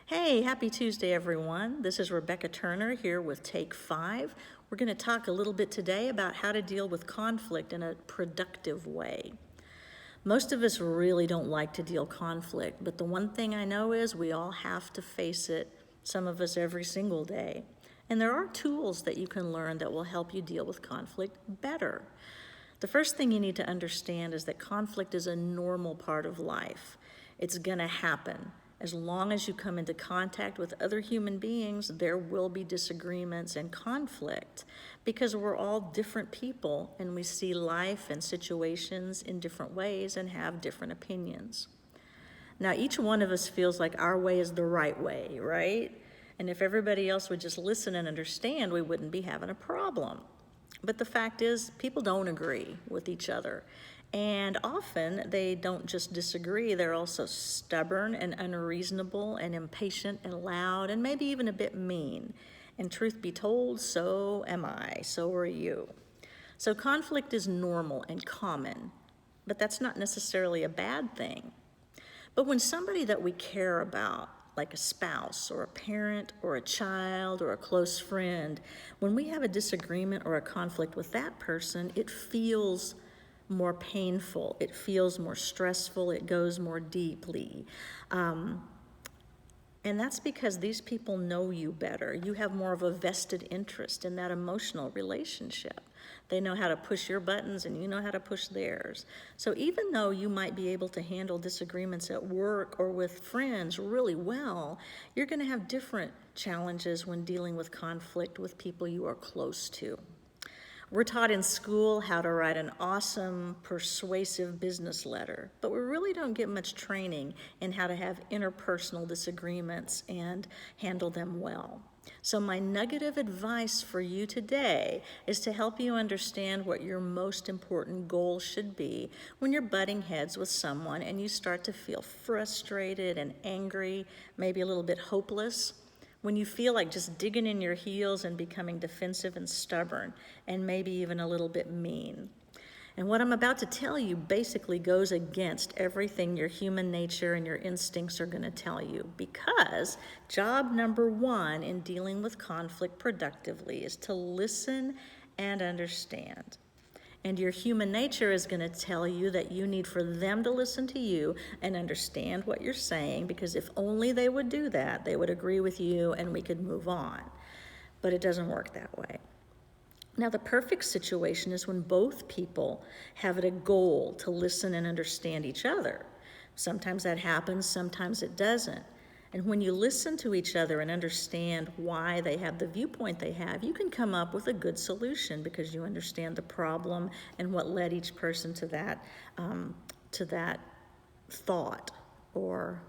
Hey, happy Tuesday, everyone. This is Rebecca Turner here with Take 5. We're going to talk a little bit today about how to deal with conflict in a productive way. Most of us really don't like to deal conflict, but the one thing I know is we all have to face it, some of us every single day. And there are tools that you can learn that will help you deal with conflict better. The first thing you need to understand is that conflict is a normal part of life. It's going to happen. As long as you come into contact with other human beings, there will be disagreements and conflict because we're all different people and we see life and situations in different ways and have different opinions. Now, each one of us feels like our way is the right way, right? And if everybody else would just listen and understand, we wouldn't be having a problem. But the fact is, people don't agree with each other. And often they don't just disagree, they're also stubborn and unreasonable and impatient and loud and maybe even a bit mean. And truth be told, so am I, so are you. So conflict is normal and common, but that's not necessarily a bad thing. But when somebody that we care about, like a spouse or a parent or a child or a close friend, when we have a disagreement or a conflict with that person, it feels more painful, it feels more stressful, it goes more deeply. And that's because these people know you better. You have more of a vested interest in that emotional relationship. They know how to push your buttons and you know how to push theirs. So even though you might be able to handle disagreements at work or with friends really well, you're going to have different challenges when dealing with conflict with people you are close to. We're taught in school how to write an awesome, persuasive business letter, but we really don't get much training in how to have interpersonal disagreements and handle them well. So my nugget of advice for you today is to help you understand what your most important goal should be when you're butting heads with someone and you start to feel frustrated and angry, maybe a little bit hopeless. When you feel like just digging in your heels and becoming defensive and stubborn and maybe even a little bit mean. And what I'm about to tell you basically goes against everything your human nature and your instincts are going to tell you, because job number one in dealing with conflict productively is to listen and understand. And your human nature is going to tell you that you need for them to listen to you and understand what you're saying, because if only they would do that, they would agree with you and we could move on. But it doesn't work that way. Now, the perfect situation is when both people have it a goal to listen and understand each other. Sometimes that happens, sometimes it doesn't. And when you listen to each other and understand why they have the viewpoint they have, you can come up with a good solution because you understand the problem and what led each person to that thought or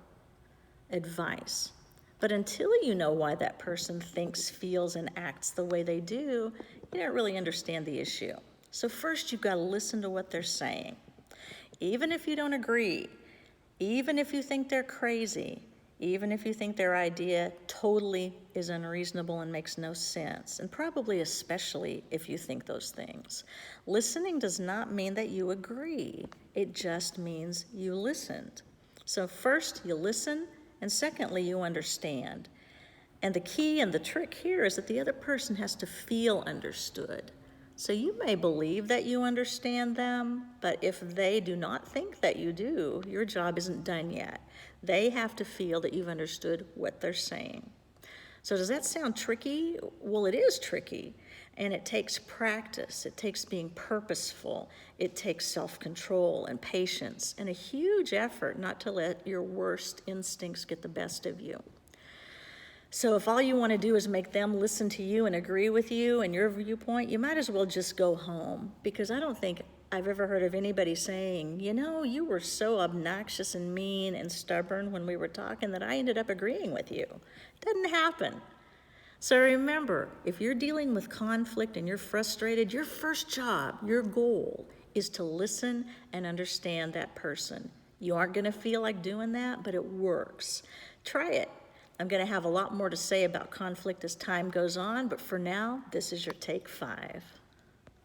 advice. But until you know why that person thinks, feels, and acts the way they do, you don't really understand the issue. So first, you've got to listen to what they're saying. Even if you don't agree, even if you think they're crazy, even if you think their idea totally is unreasonable and makes no sense, and probably especially if you think those things. Listening does not mean that you agree. It just means you listened. So first, you listen, and secondly, you understand. And the key and the trick here is that the other person has to feel understood. So you may believe that you understand them, but if they do not think that you do, your job isn't done yet. They have to feel that you've understood what they're saying. So does that sound tricky? Well, it is tricky, and it takes practice. It takes being purposeful. It takes self-control and patience and a huge effort not to let your worst instincts get the best of you. So if all you want to do is make them listen to you and agree with you and your viewpoint, you might as well just go home, because I don't think I've ever heard of anybody saying, you know, you were so obnoxious and mean and stubborn when we were talking that I ended up agreeing with you. It doesn't happen. So remember, if you're dealing with conflict and you're frustrated, your first job, your goal, is to listen and understand that person. You aren't going to feel like doing that, but it works. Try it. I'm going to have a lot more to say about conflict as time goes on, but for now, this is your Take 5.